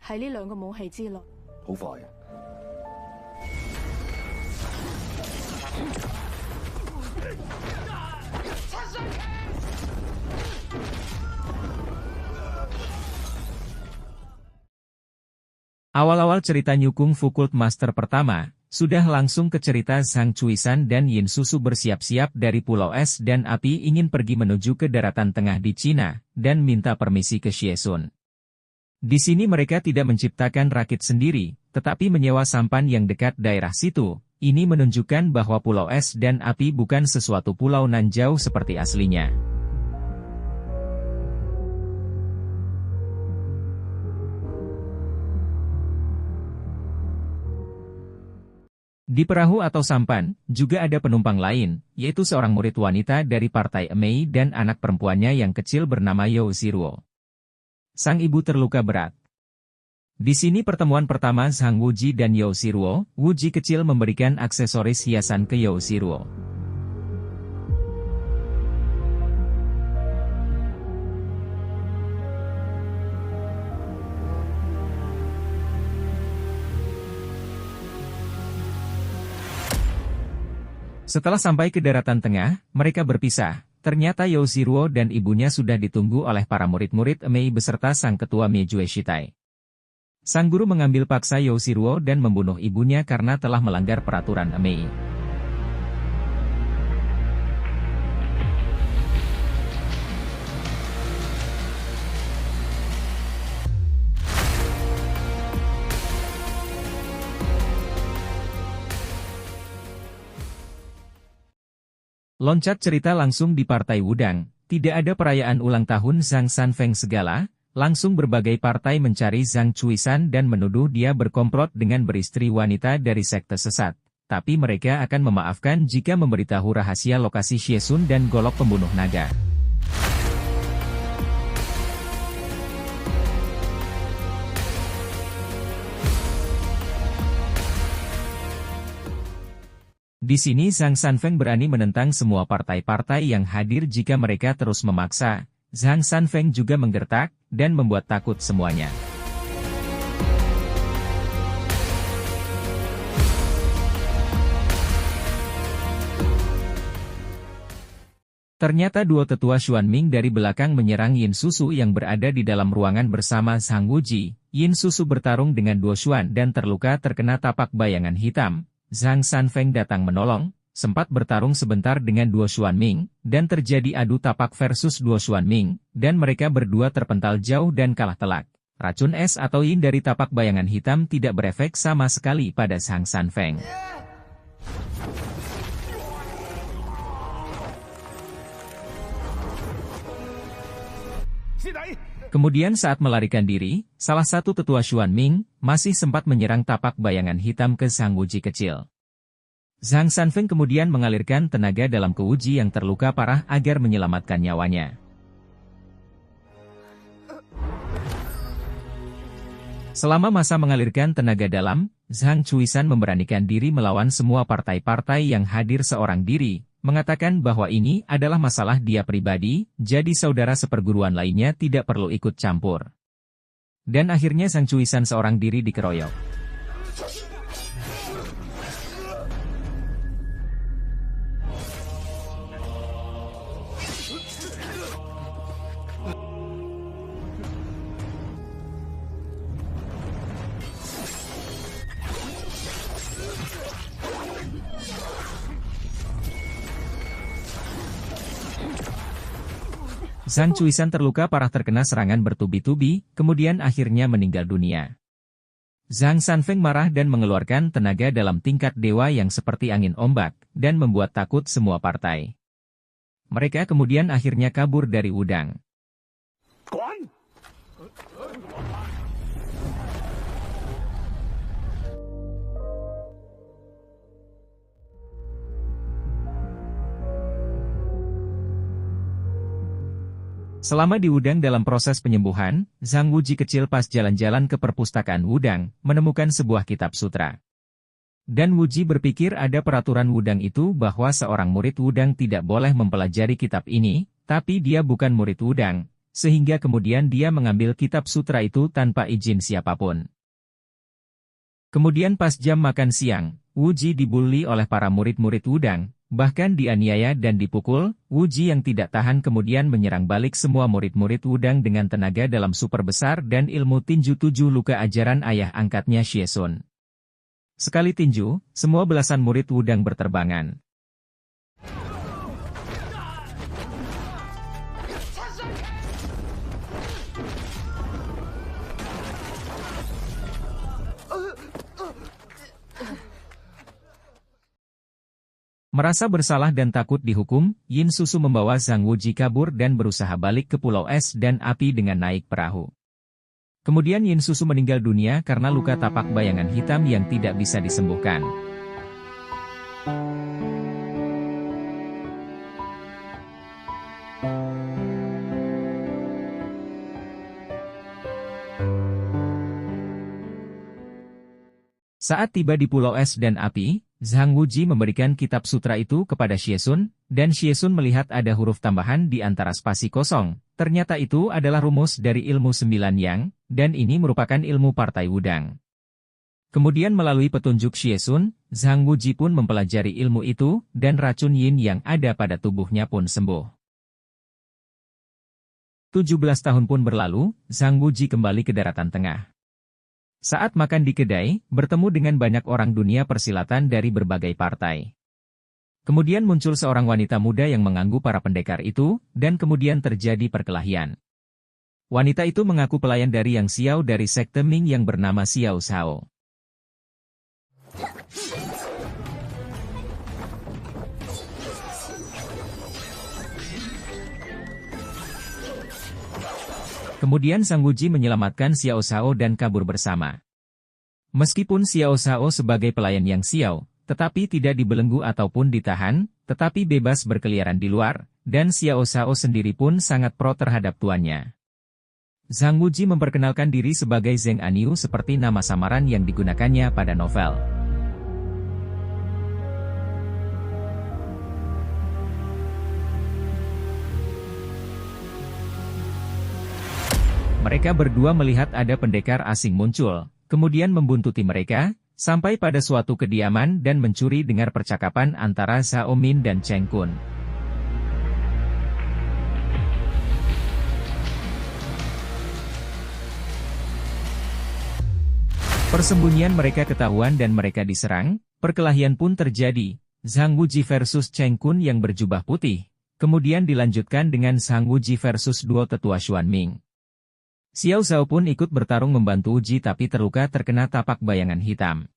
喺呢兩個武器之內。好快。Awal-awal cerita New Kung Fu Cult Master pertama, sudah langsung ke cerita Zhang Chuisan dan Yin Susu bersiap-siap dari Pulau Es dan Api ingin pergi menuju ke daratan tengah di Cina, dan minta permisi ke Xie Sun. Di sini mereka tidak menciptakan rakit sendiri, tetapi menyewa sampan yang dekat daerah situ. Ini menunjukkan bahwa Pulau Es dan Api bukan sesuatu pulau nan jauh seperti aslinya. Di perahu atau sampan, juga ada penumpang lain, yaitu seorang murid wanita dari Partai Emei dan anak perempuannya yang kecil bernama Yao Ziruo. Sang ibu terluka berat. Di sini pertemuan pertama Zhang Wuji dan Yao Ziruo. Wuji kecil memberikan aksesoris hiasan ke Yao Ziruo. Setelah sampai ke daratan tengah, mereka berpisah. Ternyata Yao Ziruo dan ibunya sudah ditunggu oleh para murid-murid Emei beserta sang ketua Miejue Shitai. Sang guru mengambil paksa Yao Ziruo dan membunuh ibunya karena telah melanggar peraturan Emei. Loncat cerita langsung di Partai Wudang, tidak ada perayaan ulang tahun Zhang Sanfeng segala, langsung berbagai partai mencari Zhang Chuisan dan menuduh dia berkomplot dengan beristri wanita dari sekte sesat. Tapi mereka akan memaafkan jika memberitahu rahasia lokasi Xie Sun dan golok pembunuh naga. Di sini Zhang Sanfeng berani menentang semua partai-partai yang hadir jika mereka terus memaksa. Zhang Sanfeng juga menggertak, dan membuat takut semuanya. Ternyata dua tetua Xuanming dari belakang menyerang Yin Susu yang berada di dalam ruangan bersama Zhang Wuji. Yin Susu bertarung dengan Duo Xuan dan terluka terkena tapak bayangan hitam. Zhang Sanfeng datang menolong, sempat bertarung sebentar dengan Duo Xuanming, dan terjadi adu tapak versus Duo Xuanming, dan mereka berdua terpental jauh dan kalah telak. Racun es atau yin dari tapak bayangan hitam tidak berefek sama sekali pada Zhang Sanfeng. Kemudian saat melarikan diri, salah satu tetua Xuanming masih sempat menyerang tapak bayangan hitam ke Zhang Wuji kecil. Zhang Sanfeng kemudian mengalirkan tenaga dalam ke Wuji yang terluka parah agar menyelamatkan nyawanya. Selama masa mengalirkan tenaga dalam, Zhang Chuisan memberanikan diri melawan semua partai-partai yang hadir seorang diri, mengatakan bahwa ini adalah masalah dia pribadi, jadi saudara seperguruan lainnya tidak perlu ikut campur. Dan akhirnya Zhang Chuisan seorang diri dikeroyok. Zhang Chuisan terluka parah terkena serangan bertubi-tubi, kemudian akhirnya meninggal dunia. Zhang Sanfeng marah dan mengeluarkan tenaga dalam tingkat dewa yang seperti angin ombak, dan membuat takut semua partai. Mereka kemudian akhirnya kabur dari Wudang. Selama di Wudang dalam proses penyembuhan, Zhang Wuji kecil pas jalan-jalan ke perpustakaan Wudang, menemukan sebuah kitab sutra. Dan Wuji berpikir ada peraturan Wudang itu bahwa seorang murid Wudang tidak boleh mempelajari kitab ini, tapi dia bukan murid Wudang. sehingga kemudian dia mengambil kitab sutra itu tanpa izin siapapun. Kemudian pas jam makan siang, Wu Ji dibully oleh para murid-murid Wudang, bahkan dianiaya dan dipukul. Wu Ji yang tidak tahan kemudian menyerang balik semua murid-murid Wudang dengan tenaga dalam super besar dan ilmu tinju 7 luka ajaran ayah angkatnya Xie Sun. Sekali tinju, semua belasan murid Wudang berterbangan. Merasa bersalah dan takut dihukum, Yin Susu membawa Zhang Wuji kabur dan berusaha balik ke Pulau Es dan Api dengan naik perahu. Kemudian Yin Susu meninggal dunia karena luka tapak bayangan hitam yang tidak bisa disembuhkan. Saat tiba di Pulau Es dan Api, Zhang Wuji memberikan kitab sutra itu kepada Xie Sun, dan Xie Sun melihat ada huruf tambahan di antara spasi kosong. Ternyata itu adalah rumus dari ilmu 9 Yang, dan ini merupakan ilmu partai Wudang. Kemudian melalui petunjuk Xie Sun, Zhang Wuji pun mempelajari ilmu itu, dan racun yin yang ada pada tubuhnya pun sembuh. 17 tahun pun berlalu, Zhang Wuji kembali ke daratan tengah. Saat makan di kedai, bertemu dengan banyak orang dunia persilatan dari berbagai partai. Kemudian muncul seorang wanita muda yang mengganggu para pendekar itu, dan kemudian terjadi perkelahian. Wanita itu mengaku pelayan dari Yang Xiao dari sekte Ming yang bernama Xiao Shao. Kemudian Sang Wuji menyelamatkan Xiao Shao dan kabur bersama. Meskipun Xiao Shao sebagai pelayan Yang Xiao, tetapi tidak dibelenggu ataupun ditahan, tetapi bebas berkeliaran di luar, dan Xiao Shao sendiri pun sangat pro terhadap tuannya. Zhang Wuji memperkenalkan diri sebagai Zheng Aniu seperti nama samaran yang digunakannya pada novel. Mereka berdua melihat ada pendekar asing muncul, kemudian membuntuti mereka, sampai pada suatu kediaman dan mencuri dengar percakapan antara Zhao Min dan Cheng Kun. Persembunyian mereka ketahuan dan mereka diserang, perkelahian pun terjadi, Zhang Wuji versus Cheng Kun yang berjubah putih, kemudian dilanjutkan dengan Zhang Wuji versus duo tetua Xuan Ming. Xiao Zhao pun ikut bertarung membantu Wuji tapi terluka terkena tapak bayangan hitam.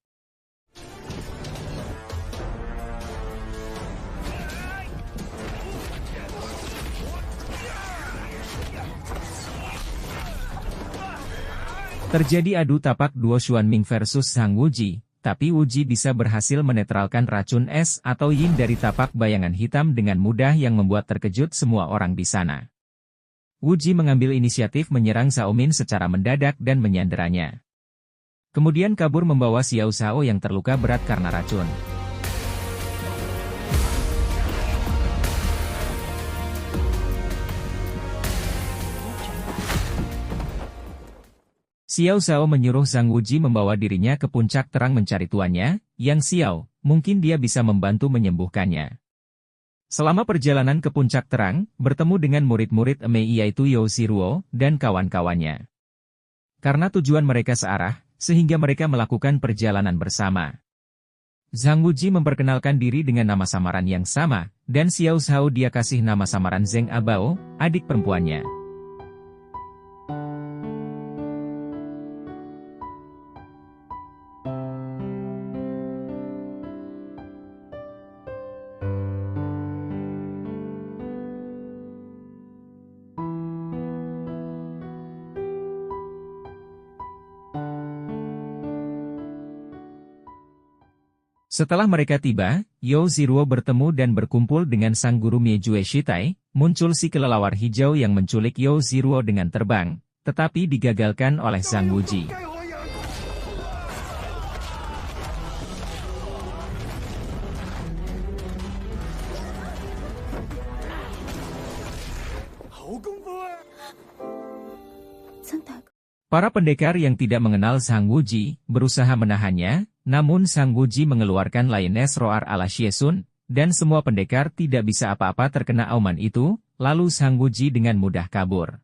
Terjadi adu tapak duo Xuan Ming versus Zhang Wuji, tapi Wuji bisa berhasil menetralkan racun es atau yin dari tapak bayangan hitam dengan mudah yang membuat terkejut semua orang di sana. Wuji mengambil inisiatif menyerang Zhao Min secara mendadak dan menyanderanya. Kemudian kabur membawa Xiao Zhao yang terluka berat karena racun. Xiao Zhao menyuruh Zhang Wuji membawa dirinya ke puncak terang mencari tuannya, Yang Xiao, mungkin dia bisa membantu menyembuhkannya. Selama perjalanan ke puncak terang, bertemu dengan murid-murid Mei yaitu Yao Ziruo dan kawan-kawannya. Karena tujuan mereka searah, sehingga mereka melakukan perjalanan bersama. Zhang Wuji memperkenalkan diri dengan nama samaran yang sama, dan Xiao Zhao dia kasih nama samaran Zheng Abao, adik perempuannya. Setelah mereka tiba, Yao Ziruo bertemu dan berkumpul dengan sang guru Miejue Shitai, muncul si kelelawar hijau yang menculik Yao Ziruo dengan terbang, tetapi digagalkan oleh Zhang Wuji. Para pendekar yang tidak mengenal Sang Wuji berusaha menahannya, namun Sang Wuji mengeluarkan Lioness Roar ala Xiesun, dan semua pendekar tidak bisa apa-apa terkena auman itu, lalu Sang Wuji dengan mudah kabur.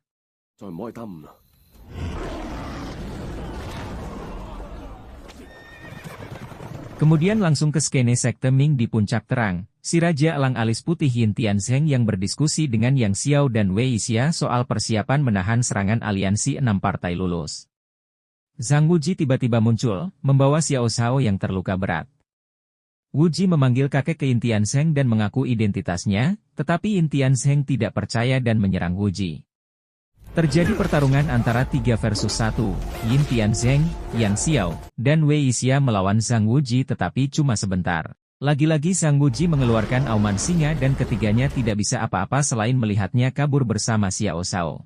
Kemudian langsung ke skene sekte Ming di puncak terang, si Raja Elang Alis Putih Yin Tianzeng yang berdiskusi dengan Yang Xiao dan Wei Xia soal persiapan menahan serangan aliansi 6 partai lulus. Sang Wuji tiba-tiba muncul, membawa Xiao Shao yang terluka berat. Wuji memanggil kakek ke Yin Tianzeng dan mengaku identitasnya, tetapi Yin Tianzeng tidak percaya dan menyerang Wuji. Terjadi pertarungan antara 3 versus 1, Yin Tianzeng, Yang Xiao, dan Wei Xia melawan Sang Wuji tetapi cuma sebentar. Lagi-lagi Sang Wuji mengeluarkan auman singa dan ketiganya tidak bisa apa-apa selain melihatnya kabur bersama Xiao Shao.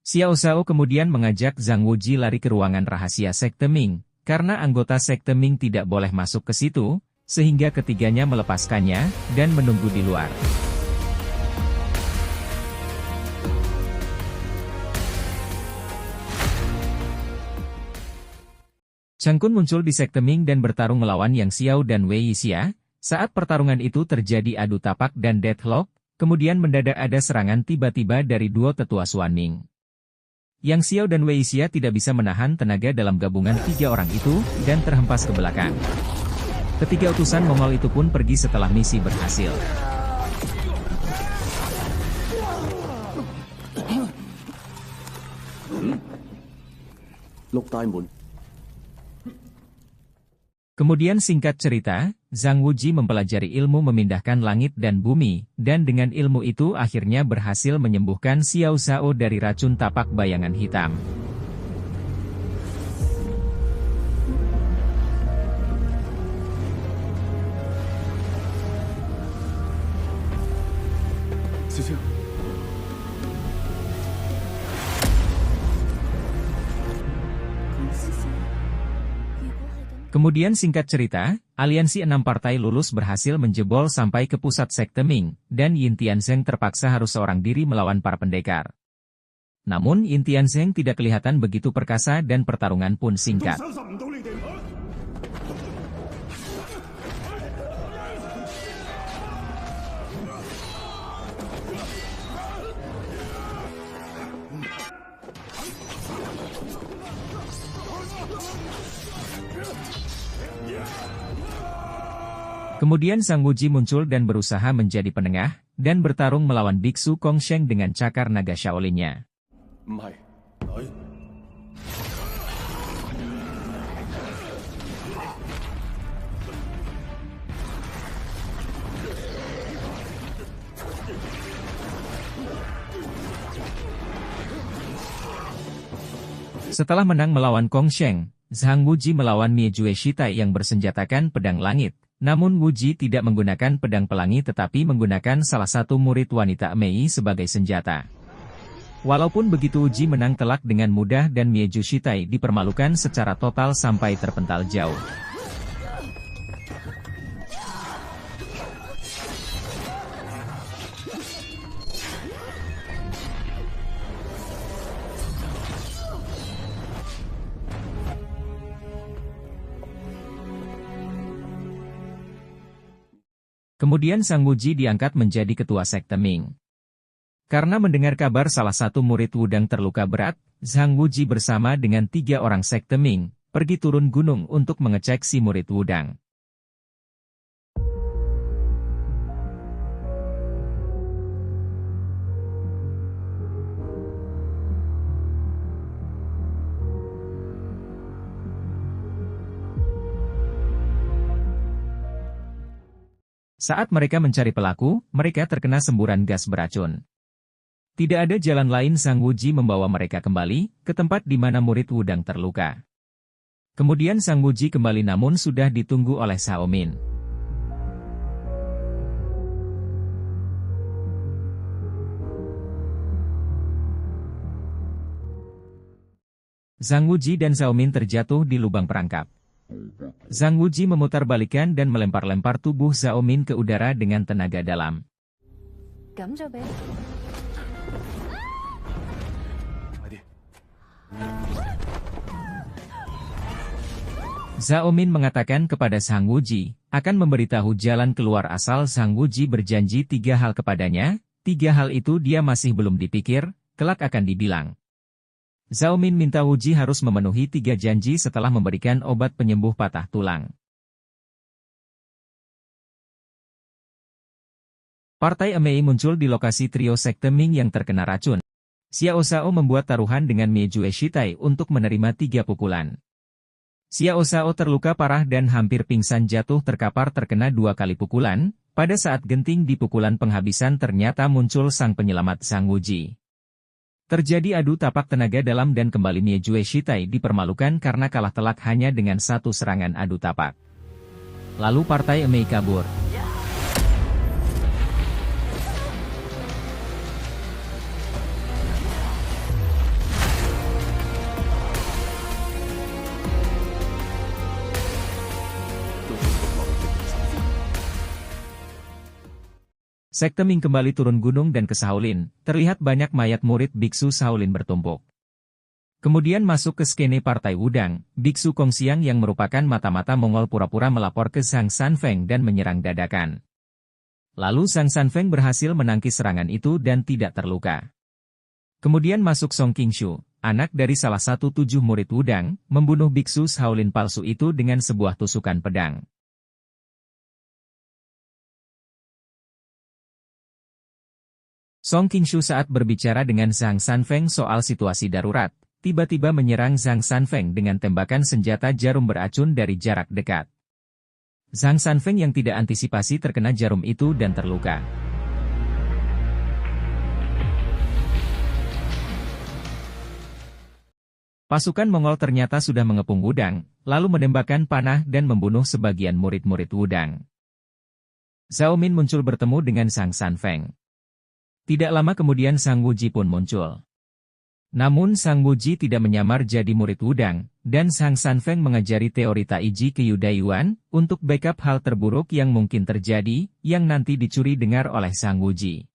Xiao Shao kemudian mengajak Sang Wuji lari ke ruangan rahasia sekte Ming, karena anggota sekte Ming tidak boleh masuk ke situ, sehingga ketiganya melepaskannya, dan menunggu di luar. Chang Kun muncul di sekte Ming dan bertarung melawan Yang Xiao dan Wei Xia. Saat pertarungan itu terjadi adu tapak dan deathlock, kemudian mendadak ada serangan tiba-tiba dari duo tetua Xuan Ming. Yang Xiao dan Wei Xia tidak bisa menahan tenaga dalam gabungan 3 orang itu, dan terhempas ke belakang. Ketiga utusan Mongol itu pun pergi setelah misi berhasil. Kemudian singkat cerita, Zhang Wuji mempelajari ilmu memindahkan langit dan bumi, dan dengan ilmu itu akhirnya berhasil menyembuhkan Xiao Shao dari racun tapak bayangan hitam. Kemudian singkat cerita, aliansi 6 partai lulus berhasil menjebol sampai ke pusat sekte Ming, dan Yin Tianzeng terpaksa harus seorang diri melawan para pendekar. Namun Yin Tianzeng tidak kelihatan begitu perkasa dan pertarungan pun singkat. Kemudian Sang Wuji muncul dan berusaha menjadi penengah, dan bertarung melawan Biksu Kongsheng dengan cakar naga Shaolin-nya. Setelah menang melawan Kongsheng, Sang Wuji melawan Miejue Shitai yang bersenjatakan pedang langit. Namun Wuji tidak menggunakan pedang pelangi tetapi menggunakan salah satu murid wanita Mei sebagai senjata. Walaupun begitu Wuji menang telak dengan mudah dan Miejue Shitai dipermalukan secara total sampai terpental jauh. Kemudian Sang Wuji diangkat menjadi ketua sekte Ming. Karena mendengar kabar salah satu murid Wudang terluka berat, Sang Wuji bersama dengan 3 orang sekte Ming, pergi turun gunung untuk mengecek si murid Wudang. Saat mereka mencari pelaku, mereka terkena semburan gas beracun. Tidak ada jalan lain Sang Wuji membawa mereka kembali, ke tempat di mana murid Wudang terluka. Kemudian Sang Wuji kembali namun sudah ditunggu oleh Xiao Min. Sang Wuji dan Xiao Min terjatuh di lubang perangkap. Sang Wuji memutarbalikkan dan melempar-lempar tubuh Xiao Min ke udara dengan tenaga dalam. Zhao Min mengatakan kepada Sang Wuji, akan memberitahu jalan keluar asal Sang Wuji berjanji 3 hal kepadanya, 3 hal itu dia masih belum dipikir, kelak akan dibilang. Zhao Min minta Wuji harus memenuhi 3 janji setelah memberikan obat penyembuh patah tulang. Partai Emei muncul di lokasi trio sekte Ming yang terkena racun. Xiao Shao membuat taruhan dengan Miejue Shitai untuk menerima 3 pukulan. Xiao Shao terluka parah dan hampir pingsan jatuh terkapar terkena 2 kali pukulan. Pada saat genting di pukulan penghabisan ternyata muncul sang penyelamat Sang Wuji. Terjadi adu tapak tenaga dalam dan kembali Miejue Shitai dipermalukan karena kalah telak hanya dengan 1 serangan adu tapak. Lalu partai Emei kabur. Sekte Ming kembali turun gunung dan ke Shaolin, terlihat banyak mayat murid biksu Shaolin bertumpuk. Kemudian masuk ke skene partai Wudang, biksu Kongxiang yang merupakan mata-mata Mongol pura-pura melapor ke Sang Sanfeng dan menyerang dadakan. Lalu Sang Sanfeng berhasil menangkis serangan itu dan tidak terluka. Kemudian masuk Song Qingshu, anak dari salah satu 7 murid Wudang, membunuh biksu Shaolin palsu itu dengan sebuah tusukan pedang. Song Qingshu saat berbicara dengan Zhang Sanfeng soal situasi darurat, tiba-tiba menyerang Zhang Sanfeng dengan tembakan senjata jarum beracun dari jarak dekat. Zhang Sanfeng yang tidak antisipasi terkena jarum itu dan terluka. Pasukan Mongol ternyata sudah mengepung Wudang, lalu menembakkan panah dan membunuh sebagian murid-murid Wudang. Zhao Min muncul bertemu dengan Zhang Sanfeng. Tidak lama kemudian Sang Wuji pun muncul. Namun Sang Wuji tidak menyamar jadi murid Wudang, dan Sang Sanfeng mengajari teori Taiji ke Yu Daiyuan untuk backup hal terburuk yang mungkin terjadi, yang nanti dicuri dengar oleh Sang Wuji.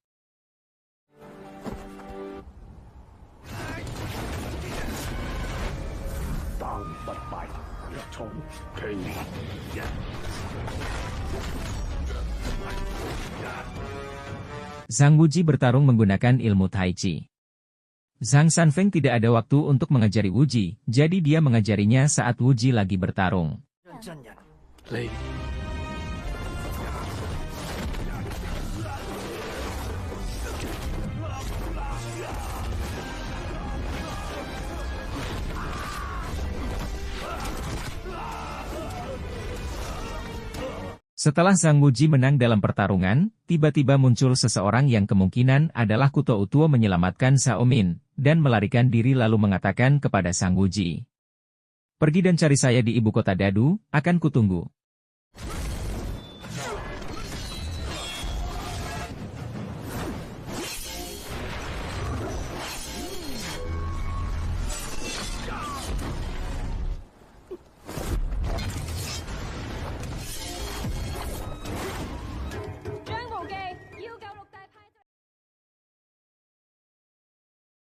Zhang Wuji bertarung menggunakan ilmu Tai Chi. Zhang Sanfeng tidak ada waktu untuk mengajari Wuji, jadi dia mengajarinya saat Wuji lagi bertarung. Setelah Zhang Wuji menang dalam pertarungan, tiba-tiba muncul seseorang yang kemungkinan adalah Kuto Utuo menyelamatkan Zhao Min, dan melarikan diri lalu mengatakan kepada Sang Wuji, "Pergi dan cari saya di ibu kota Dadu, akan kutunggu."